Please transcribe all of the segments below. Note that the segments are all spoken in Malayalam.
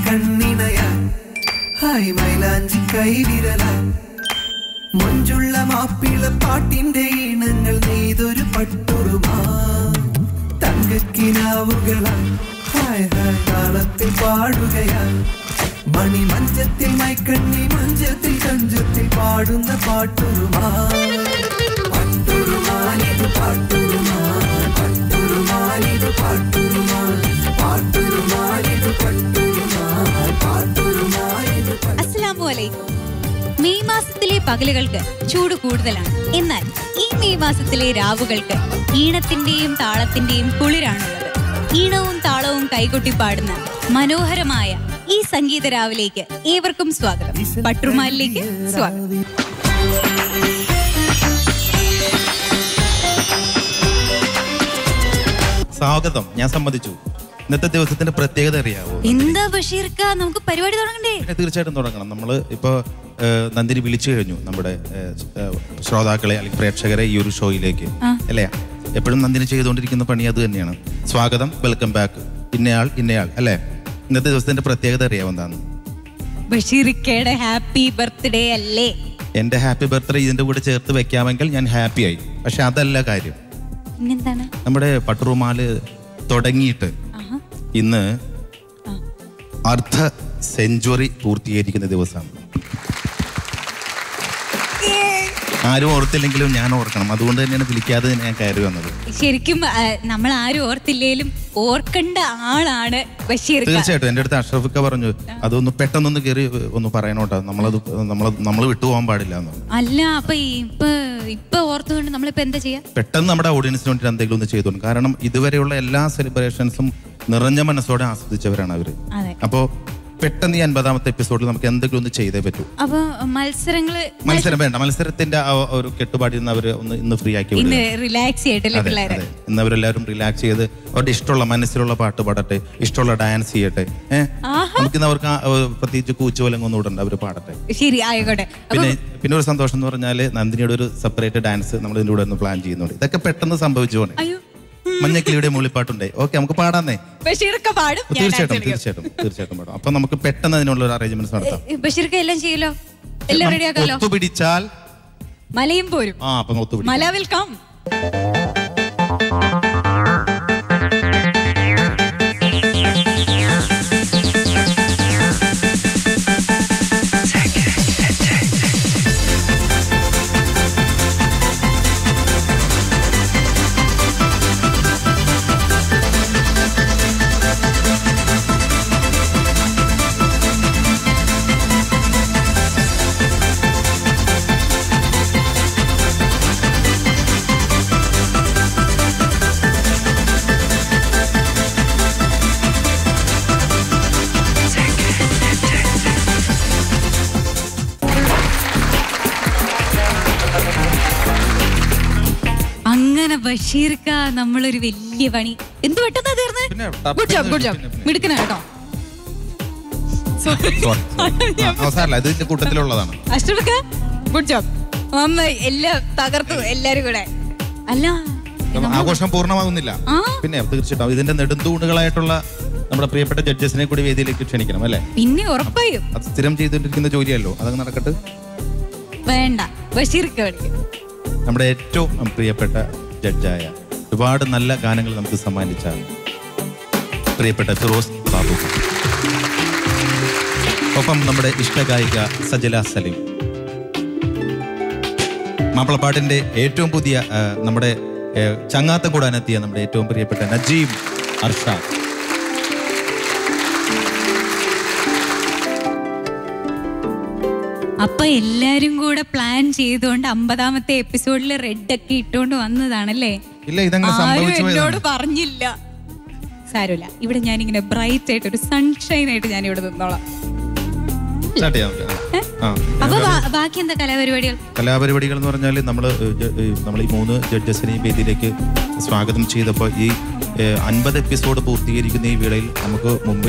കണ്ണിണയാ ഹായ് മൈലാഞ്ചി കൈവിരലാ മൊഞ്ചുള്ള മാപ്പിള പാട്ടിന്റെ ഈണങ്ങൾ നെയ്തൊരു പട്ടുറുമാ തങ്കക്കിനാവുകളാ ഹായ് ഹായ് താളത്തിൽ പാടുകയാ മണിമഞ്ചത്തിൽ മൈക്കണ്ണി മഞ്ചത്തിൽ കഞ്ചത്തിൽ പാടുന്ന പാട്ടുറുമാ പട്ടുറുമാനിത് പാട്ടുറുമാ പട്ടുറുമാനിത് പാട്ടുറുമാ പാട്ടുറുമാനിത് പട്ടുറുമാ പാട്ടുറുമാനിത്. അസ്സലാമു അലൈക്കും. മെയ് മാസത്തിലെ പകലുകൾക്ക് ചൂട് കൂടുതലാണ്. എന്നാൽ ഈ മെയ് മാസത്തിലെ രാവുകൾക്ക് ഈണത്തിന്റെയും താളത്തിന്റെയും കുളിരാണുള്ളത്. ഈണവും താളവും കൈകൊട്ടി പാടുന്ന മനോഹരമായ ഈ സംഗീത രാവിലേക്ക് ഏവർക്കും സ്വാഗതം. പട്ടുറുമാലിലേക്ക് സ്വാഗതം. സ്വാഗതം. ഞാൻ സമ്മതിച്ചു. ഇന്നത്തെ ദിവസത്തിന്റെ പ്രത്യേകത അറിയാവോ? എന്താ ബഷീർക്ക, നമുക്ക് പരിപാടി തുടങ്ങണ്ടേ? തീർച്ചയായിട്ടും തുടങ്ങണം. നമ്മൾ ഇപ്പൊ നന്ദിനി വിളിച്ചു കഴിഞ്ഞു നമ്മുടെ ശ്രോതാക്കളെ അല്ലെങ്കിൽ പ്രേക്ഷകരെ ഈ ഒരു ഷോയിലേക്ക്, അല്ലേ? എപ്പോഴും നന്ദിനി ചെയ്തുകൊണ്ടിരിക്കുന്ന പണി അത് തന്നെയാണ്. സ്വാഗതം, വെൽക്കം ബാക്ക്, ഇന്നയാൾ അല്ലേ? ഇന്നത്തെ ദിവസത്തിന്റെ പ്രത്യേകത അറിയാവോ എന്താണ്? ബഷീർക്കയുടെ ഹാപ്പി ബർത്ത്ഡേ അല്ലേ? എന്റെ ഹാപ്പി ബർത്ത്ഡേ ഇതിന്റെ കൂടെ ചേർത്ത് വെക്കാമെങ്കിൽ ഞാൻ ഹാപ്പി ആയി. പക്ഷെ അതല്ല കാര്യം. പിന്നെന്താണ്? നമ്മുടെ പട്ടുറുമാല് തുടങ്ങിയിട്ട് ഇന്ന് അർദ്ധ സെഞ്ചുറി പൂർത്തീകരിക്കുന്ന ദിവസമാണ്. ആരും ഓർത്തില്ലെങ്കിലും ഞാൻ ഓർക്കണം. അതുകൊണ്ട് തന്നെയാണ് വിളിക്കാതെ ഞാൻ കയറി വന്നത്. ശരിക്കും നമ്മൾ ആരും ഓർത്തില്ലേലും ഓർക്കേണ്ട ആളാണ് ബഷീർ. തീർച്ചയായിട്ടും. എൻ്റെ അടുത്ത് അഷ്റഫിക്ക പറഞ്ഞു അതൊന്ന് പെട്ടെന്നൊന്ന് കയറി ഒന്ന് പറയണോട്ടോ, നമ്മൾ വിട്ടുപോകാൻ പാടില്ല എന്ന്. അല്ല, അപ്പൊ ഇപ്പൊ ഓർത്തുകൊണ്ട് നമ്മളിപ്പോ എന്താ ചെയ്യാ? പെട്ടെന്ന് നമ്മുടെ ഓഡിയൻസിന് വേണ്ടി എന്തെങ്കിലും ഒന്ന് ചെയ്തോണ്ട്. കാരണം ഇതുവരെയുള്ള എല്ലാ സെലിബ്രേഷൻസും നിറഞ്ഞ മനസ്സോടെ ആസ്വദിച്ചവരാണ് അവര്. അപ്പോ പെട്ടെന്ന് ഈ 50ാമത്തെ എപ്പിസോഡിൽ നമുക്ക് എന്തെങ്കിലും ഒന്ന് ചെയ്തേ പറ്റൂ. അപ്പൊ മത്സരം വേണ്ട. മത്സരത്തിന്റെ ഒരു കെട്ടുപാടി ഇന്ന് ഫ്രീ ആക്കി റിലാക്സ് ചെയ്യട്ടെ. ഇന്ന് അവരെല്ലാവരും റിലാക്സ് ചെയ്ത് അവരുടെ ഇഷ്ടമുള്ള മനസ്സിലുള്ള പാട്ട് പാടട്ടെ, ഇഷ്ടമുള്ള ഡാൻസ് ചെയ്യട്ടെ. നമുക്കിന്ന് അവർക്ക് പ്രത്യേകിച്ച് കൂച്ചുവലങ്ങൊന്നും ഇടണ്ട, അവര് പാടട്ടെ. ശരി, ആയിക്കോട്ടെ. പിന്നെ ഒരു സന്തോഷം എന്ന് പറഞ്ഞാല് നന്ദിനിയുടെ ഒരു സെപ്പറേറ്റ് ഡാൻസ് നമ്മൾ ഇതിന്റെ കൂടെ ഒന്ന് പ്ലാൻ ചെയ്യുന്നുണ്ട്. ഇതൊക്കെ പെട്ടെന്ന് സംഭവിച്ചു പോണേ. മഞ്ഞക്കിളിയുടെ മൂളിപ്പാട്ടുണ്ടേ. ഓക്കെ, നമുക്ക് പാടാന്നേ. തീർച്ചയായിട്ടും പാടാം. അപ്പൊ നമുക്ക് പെട്ടെന്ന് അതിനുള്ള ഒരു അറേഞ്ച്മെന്റ്സ് നടത്താം. ബഷീർക്ക് എല്ലാം ചെയ്യലോ, എല്ലാം റെഡിയാക്കാലോ. ഒത്തുപിടിച്ചാൽ മലയും പോരും. അപ്പൊ ഒത്തുപിടി. മല വിൽ കം. ബഷീർക്ക, നമ്മളൊരു വലിയ പണി എന്ത് പെട്ടെന്നാ തീർന്നത്. ഗുഡ് ജോബ്, മിടുക്കനാ കേട്ടോ. അഷ്റഫിക്ക, ഗുഡ് ജോബ്. എല്ലാം തകർത്തു എല്ലാരും കൂടെ. അല്ല, ആഘോഷം പൂർണ്ണമാകുന്നില്ല. പിന്നെ തീർച്ചയായിട്ടും ഇതിന്റെ നെടുന്തൂണുകളായിട്ടുള്ള നമ്മുടെ പ്രിയപ്പെട്ട ജഡ്ജസിനെ കൂടി വേദിയിലേക്ക് ക്ഷണിക്കണം, അല്ലേ? പിന്നെ ഉറപ്പായും. അത് സ്ഥിരം ചെയ്തുകൊണ്ടിരിക്കുന്ന ജോലിയല്ലോ, അതങ്ങ് നടക്കട്ടെ. വേണ്ട, ബഷീർക്ക് നമ്മുടെ ഏറ്റവും പ്രിയപ്പെട്ട ജഡ്ജായ, ഒരുപാട് നല്ല ഗാനങ്ങൾ നമുക്ക് സമ്മാനിച്ച പ്രിയപ്പെട്ട ഫിറോസ് ബാബു, ഒപ്പം നമ്മുടെ ഇഷ്ടഗായിക സജല സലീം, മാപ്പിളപ്പാട്ടിന്റെ ഏറ്റവും പുതിയ നമ്മുടെ ചങ്ങാത്തം കൂടാനെത്തിയ നമ്മുടെ ഏറ്റവും പ്രിയപ്പെട്ട നജീബ് അർഷാദ്, അപ്പൊ എല്ലാരും കൂടെ പ്ലാൻ ചെയ്തുകൊണ്ട് 50ാമത്തെ എപ്പിസോഡിൽ റെഡ് ഒക്കെ ഇട്ടുകൊണ്ട് വന്നതാണല്ലേ? ആരും എന്നോട് പറഞ്ഞില്ല. സാരമില്ല, ഇവിടെ ഞാനിങ്ങനെ ബ്രൈറ്റ് ആയിട്ട് ഒരു സൺഷൈൻ ആയിട്ട് ഞാൻ ഇവിടെ നിന്നോളാം. അപ്പൊ ബാക്കി എന്താ കലാപരിപാടികൾ എന്ന് പറഞ്ഞാൽ നമ്മൾ ഈ 3 ജഡ്ജസിനെയും വേദിയിലേക്ക് സ്വാഗതം ചെയ്തപ്പോൾ ഈ 50 എപ്പിസോഡ് പൂർത്തീകരിക്കുന്ന ഈ വേളയിൽ ഇവർക്ക് മുമ്പ്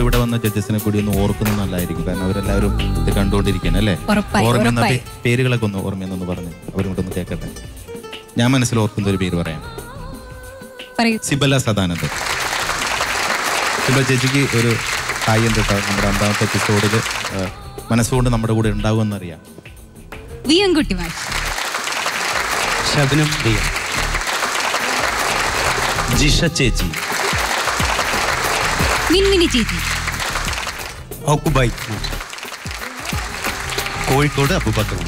ഇവിടെ വന്ന ജഡ്ജസിനെ കൂടി ഒന്ന് ഓർക്കുന്നത് നല്ലതായിരിക്കും. കാരണം അവരെല്ലാവരും ഇത് കണ്ടുകൊണ്ടിരിക്കുകയാണ്, അല്ലേ? ഓർമ്മ പേരുകളൊക്കെ ഒന്ന് ഓർമ്മയെന്നൊന്ന് പറഞ്ഞ് അവരോട്ടൊന്ന് കേൾക്കട്ടെ. ഞാൻ മനസ്സിൽ ഓർക്കുന്ന ഒരു പേര് പറയാം. സിബല സദാനന്ദൻ. സിബല ചേച്ചിക്ക് ഒരു ഹായ് ഉണ്ട് കേട്ടോ. നമ്മുടെ 5ാമത്തെ എപ്പിസോഡിൽ മനസ്സുകൊണ്ട് നമ്മുടെ കൂടെ ഉണ്ടാകുമെന്നറിയാം. വിയൻകുട്ടി മാഷ്, ശബനം പ്രിയ, ജിഷ ചേച്ചി, മിൻമിനി ചേച്ചി, ഔക്കുബായ്, കോഴിക്കോട് അബൂബക്കർ,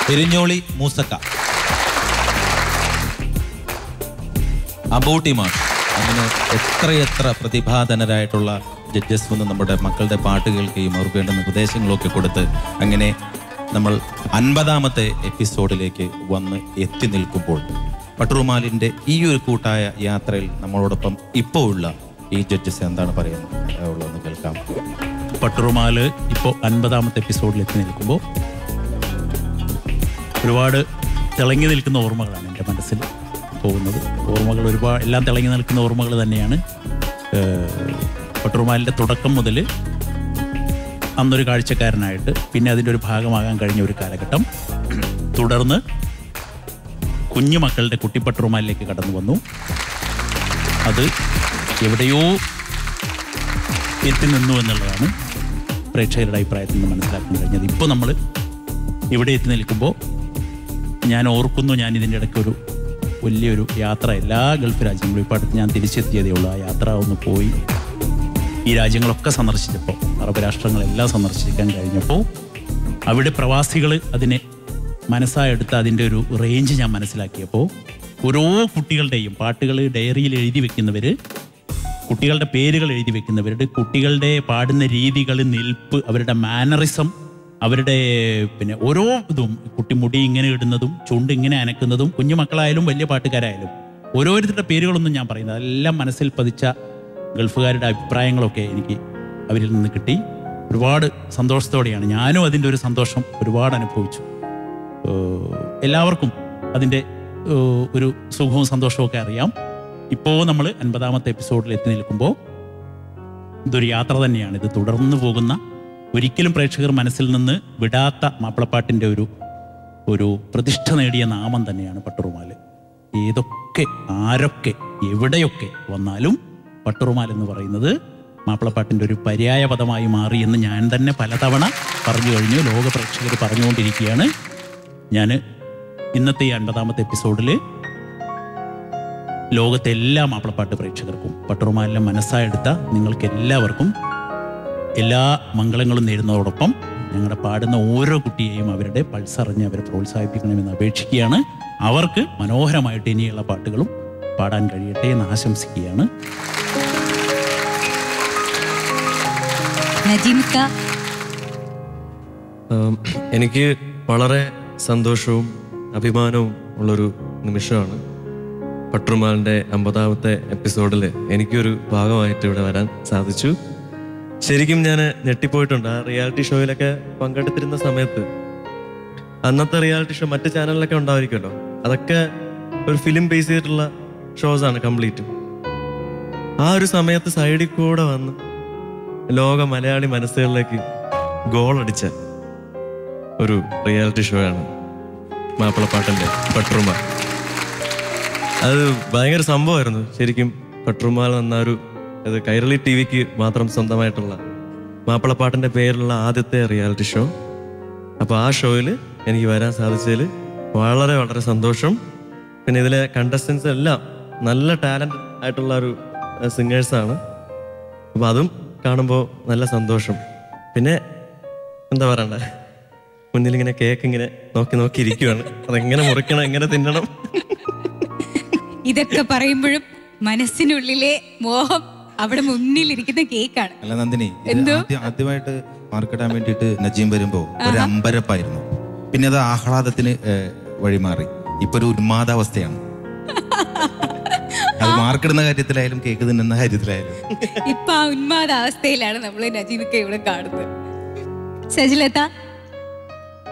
പെരിഞ്ഞോളി മൂസക്ക, അബൂട്ടി മാഷ്. അങ്ങനെ എത്രയെത്ര പ്രതിഭാധനരായിട്ടുള്ള ജഡ്ജസ് വന്ന് നമ്മുടെ മക്കളുടെ പാട്ട് കേൾക്കുകയും അവർക്ക് വേണ്ട നിർദ്ദേശങ്ങളൊക്കെ കൊടുത്ത് അങ്ങനെ നമ്മൾ 50ാമത്തെ എപ്പിസോഡിലേക്ക് വന്ന് എത്തി നിൽക്കുമ്പോൾ പട്ടുറുമാലിൻ്റെ ഈ ഒരു കൂട്ടായ യാത്രയിൽ നമ്മളോടൊപ്പം ഇപ്പോൾ ഉള്ള ഈ ജഡ്ജസ് എന്താണ് പറയുന്നത് ഉള്ളതെന്ന് കേൾക്കാം. പട്ടുറുമാൽ ഇപ്പോൾ 50ാമത്തെ എപ്പിസോഡിൽ എത്തി നിൽക്കുമ്പോൾ ഒരുപാട് തിളങ്ങി നിൽക്കുന്ന ഓർമ്മകളാണ് എൻ്റെ മനസ്സിൽ പോകുന്നത്. ഓർമ്മകൾ ഒരുപാട് എല്ലാം തിളങ്ങി നിൽക്കുന്ന ഓർമ്മകൾ തന്നെയാണ്. പട്ടുറുമാലിൻ്റെ തുടക്കം മുതൽ അന്നൊരു കാഴ്ചക്കാരനായിട്ട് പിന്നെ അതിൻ്റെ ഒരു ഭാഗമാകാൻ കഴിഞ്ഞ ഒരു കാലഘട്ടം, തുടർന്ന് കുഞ്ഞു മക്കളുടെ കുട്ടിപ്പട്ടുറുമാലിലേക്ക് കടന്നു വന്നു. അത് എവിടെയോ എത്തി നിന്നു എന്നുള്ളതാണ് പ്രേക്ഷകരുടെ അഭിപ്രായത്തിൽ നിന്ന് മനസ്സിലാക്കാൻ കഴിഞ്ഞത്. ഇപ്പോൾ നമ്മൾ ഇവിടെ എത്തി നിൽക്കുമ്പോൾ ഞാൻ ഓർക്കുന്നു, ഞാൻ ഇതിൻ്റെ ഇടയ്ക്ക് ഒരു വലിയൊരു യാത്ര എല്ലാ ഗൾഫ് രാജ്യങ്ങളും ഇപ്പോൾ അടുത്ത് ഞാൻ തിരിച്ചെത്തിയതേ ഉള്ളൂ. ആ യാത്ര ഒന്ന് പോയി ഈ രാജ്യങ്ങളൊക്കെ സന്ദർശിച്ചപ്പോൾ, അറബ് രാഷ്ട്രങ്ങളെല്ലാം സന്ദർശിക്കാൻ കഴിഞ്ഞപ്പോൾ അവിടെ പ്രവാസികൾ അതിനെ മനസ്സായെടുത്ത് അതിൻ്റെ ഒരു റേഞ്ച് ഞാൻ മനസ്സിലാക്കിയപ്പോൾ ഓരോ കുട്ടികളുടെയും പാട്ടുകൾ ഡയറിയിൽ എഴുതി വെക്കുന്നവർ, കുട്ടികളുടെ പേരുകൾ എഴുതി വെക്കുന്നവരുടെ, കുട്ടികളുടെ പാടുന്ന രീതികൾ, നിൽപ്പ്, അവരുടെ മാനറിസം, അവരുടെ പിന്നെ ഓരോ ഇതും, കുട്ടി മുടി ഇങ്ങനെ ഇടുന്നതും ചുണ്ട് ഇങ്ങനെ അനക്കുന്നതും, കുഞ്ഞുമക്കളായാലും വലിയ പാട്ടുകാരായാലും ഓരോരുത്തരുടെ പേരുകളൊന്നും ഞാൻ പറയുന്നത് അതെല്ലാം മനസ്സിൽ പതിച്ച ഗൾഫുകാരുടെ അഭിപ്രായങ്ങളൊക്കെ എനിക്ക് അവരിൽ നിന്ന് കിട്ടി. ഒരുപാട് സന്തോഷത്തോടെയാണ് ഞാനും അതിൻ്റെ ഒരു സന്തോഷം ഒരുപാട് അനുഭവിച്ചു. എല്ലാവർക്കും അതിൻ്റെ ഒരു സുഖവും സന്തോഷവും ഒക്കെ അറിയാം. ഇപ്പോൾ നമ്മൾ 50ാമത്തെ എപ്പിസോഡിൽ എത്തി നിൽക്കുമ്പോൾ ഇതൊരു യാത്ര തന്നെയാണ്. ഇത് തുടർന്നു പോകുന്ന, ഒരിക്കലും പ്രേക്ഷകർ മനസ്സിൽ നിന്ന് വിടാത്ത മാപ്പിളപ്പാട്ടിൻ്റെ ഒരു പ്രതിഷ്ഠ നേടിയ നാമം തന്നെയാണ് പട്ടുറുമാൽ. ഏതൊക്കെ ആരൊക്കെ എവിടെയൊക്കെ വന്നാലും പട്ടുറുമാൽ എന്ന് പറയുന്നത് മാപ്പിളപ്പാട്ടിൻ്റെ ഒരു പര്യായ പദമായി മാറി എന്ന് ഞാൻ തന്നെ പലതവണ പറഞ്ഞു കഴിഞ്ഞു. ലോക പ്രേക്ഷകർ പറഞ്ഞുകൊണ്ടിരിക്കുകയാണ്. ഞാൻ ഇന്നത്തെ ഈ 50ാമത്തെ എപ്പിസോഡിൽ ലോകത്തെ എല്ലാ മാപ്പിളപ്പാട്ട് പ്രേക്ഷകർക്കും പട്ടുറുമാലിനെ മനസ്സായെടുത്ത നിങ്ങൾക്ക് എല്ലാവർക്കും എല്ലാ മംഗളങ്ങളും നേരുന്നതോടൊപ്പം ഞങ്ങളുടെ പാടുന്ന ഓരോ കുട്ടിയെയും അവരുടെ പൾസറിഞ്ഞ് അവരെ പ്രോത്സാഹിപ്പിക്കണമെന്ന് അപേക്ഷിക്കുകയാണ്. അവർക്ക് മനോഹരമായിട്ട് ഇനിയുള്ള പാട്ടുകളും പാടാൻ കഴിയട്ടെ എന്ന് ആശംസിക്കുകയാണ്. എനിക്ക് വളരെ സന്തോഷവും അഭിമാനവും ഉള്ളൊരു നിമിഷമാണ് പട്ടുറുമാലിൻ്റെ 50ാമത്തെ എപ്പിസോഡിൽ എനിക്കൊരു ഭാഗമായിട്ട് ഇവിടെ വരാൻ സാധിച്ചു. ശരിക്കും ഞാൻ ഞെട്ടിപ്പോയിട്ടുണ്ട്. ആ റിയാലിറ്റി ഷോയിലൊക്കെ പങ്കെടുത്തിരുന്ന സമയത്ത്, അന്നത്തെ റിയാലിറ്റി ഷോ മറ്റ് ചാനലിലൊക്കെ ഉണ്ടായിരിക്കുമല്ലോ, അതൊക്കെ ഒരു ഫിലിം ബേസ് ചെയ്തിട്ടുള്ള ഷോസാണ് കംപ്ലീറ്റും. ആ ഒരു സമയത്ത് സൈഡിൽ കൂടെ വന്ന് ലോക മലയാളി മനസ്സുകളിലേക്ക് ഗോളടിച്ച ഒരു റിയാലിറ്റി ഷോയാണ് മാപ്പിളപ്പാട്ടിൻ്റെ പട്ടുറുമാൽ. അത് ഭയങ്കര സംഭവമായിരുന്നു ശരിക്കും. പട്ടുറുമാൽ എന്നൊരു അത് കൈരളി TV-ക്ക് മാത്രം സ്വന്തമായിട്ടുള്ള മാപ്പിളപ്പാട്ടിൻ്റെ പേരിലുള്ള ആദ്യത്തെ റിയാലിറ്റി ഷോ. അപ്പോൾ ആ ഷോയിൽ എനിക്ക് വരാൻ സാധിച്ചതിൽ വളരെ വളരെ സന്തോഷം. പിന്നെ ഇതിലെ കണ്ടസ്റ്റൻസ് എല്ലാം നല്ല ടാലൻ്റ് ആയിട്ടുള്ള ഒരു സിംഗേഴ്സാണ്. അപ്പോൾ അതും കാണുമ്പോൾ നല്ല സന്തോഷം. പിന്നെ എന്താ പറയണ്ടേ, മുന്നിലിങ്ങനെ കേക്ക് ഇങ്ങനെ നോക്കി ഇരിക്കുകയാണ്. അതെങ്ങനെ മുറിക്കണം, എങ്ങനെ തിന്നണം. ഇതൊക്കെ പറയുമ്പോഴും മനസ്സിനുള്ളിലെ മോഹം അവിടെ മുന്നിലിരിക്കുന്ന കേക്കാണ്. അല്ല നന്ദിനി, ആദ്യമായിട്ട് മാർക്കിടാൻ വേണ്ടിയിട്ട് നജീം വരുമ്പോ ഒരു അമ്പരപ്പായിരുന്നു. പിന്നെ അത് ആഹ്ലാദത്തിന് വഴിമാറി. ഇപ്പൊ ഒരു ഉന്മാദാവസ്ഥയാണ്. അത് മാർക്കിടുന്ന കാര്യത്തിലായാലും കേക്ക് തിന്നുന്ന കാര്യത്തിലായാലും ഇപ്പൊ ആ ഉന്മാദാവസ്ഥയിലാണ് നമ്മൾ നജീമൊക്കെ ഇവിടെ കാണുന്നത്. സജിലത,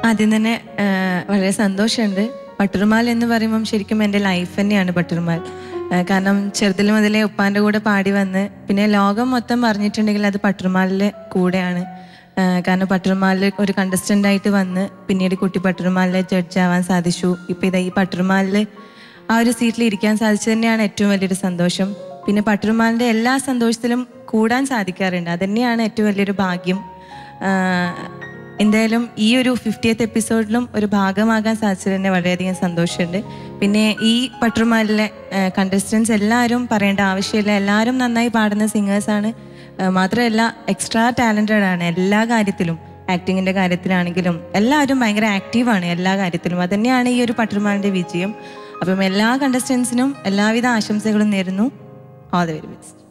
ആദ്യം തന്നെ വളരെ സന്തോഷമുണ്ട്. പട്ടുറുമാൽ എന്ന് പറയുമ്പം ശരിക്കും എൻ്റെ ലൈഫ് തന്നെയാണ് പട്ടുറുമാൽ. കാരണം ചെറുതിൽ മുതലേ ഉപ്പാൻ്റെ കൂടെ പാടി വന്ന് പിന്നെ ലോകം മൊത്തം പറഞ്ഞിട്ടുണ്ടെങ്കിൽ അത് പട്ടുറുമാലിൻ്റെ കൂടെയാണ്. കാരണം പട്ടുറുമാലിൽ ഒരു കണ്ടസ്റ്റൻ്റായിട്ട് വന്ന് പിന്നീട് കുട്ടി പട്ടുറുമാലിലെ ജഡ്ജ് ആവാൻ സാധിച്ചു. ഇപ്പം ഇതാ ഈ പട്ടുറുമാലിൽ ആ ഒരു സീറ്റിൽ ഇരിക്കാൻ സാധിച്ചത് തന്നെയാണ് ഏറ്റവും വലിയൊരു സന്തോഷം. പിന്നെ പട്ടുറുമാലിൻ്റെ എല്ലാ സന്തോഷത്തിലും കൂടാൻ സാധിക്കാറുണ്ട്. അതുതന്നെയാണ് ഏറ്റവും വലിയൊരു ഭാഗ്യം. എന്തായാലും ഈ ഒരു 50th എപ്പിസോഡിലും ഒരു ഭാഗമാകാൻ സാധിച്ചത് തന്നെ വളരെയധികം സന്തോഷമുണ്ട്. പിന്നെ ഈ പട്ടുറുമാലിലെ കണ്ടസ്റ്റൻസ് എല്ലാവരും പറയേണ്ട ആവശ്യമില്ല, എല്ലാവരും നന്നായി പാടുന്ന സിംഗേഴ്സാണ്. മാത്രമല്ല എക്സ്ട്രാ ടാലൻറ്റഡ് ആണ് എല്ലാ കാര്യത്തിലും. ആക്ടിങ്ങിൻ്റെ കാര്യത്തിലാണെങ്കിലും എല്ലാവരും ഭയങ്കര ആക്റ്റീവാണ് എല്ലാ കാര്യത്തിലും. അതുതന്നെയാണ് ഈ ഒരു പട്ടുറുമാലിൻ്റെ വിജയം. അപ്പം എല്ലാ കണ്ടസ്റ്റൻസിനും എല്ലാവിധ ആശംസകളും നേരുന്നു. All the very best.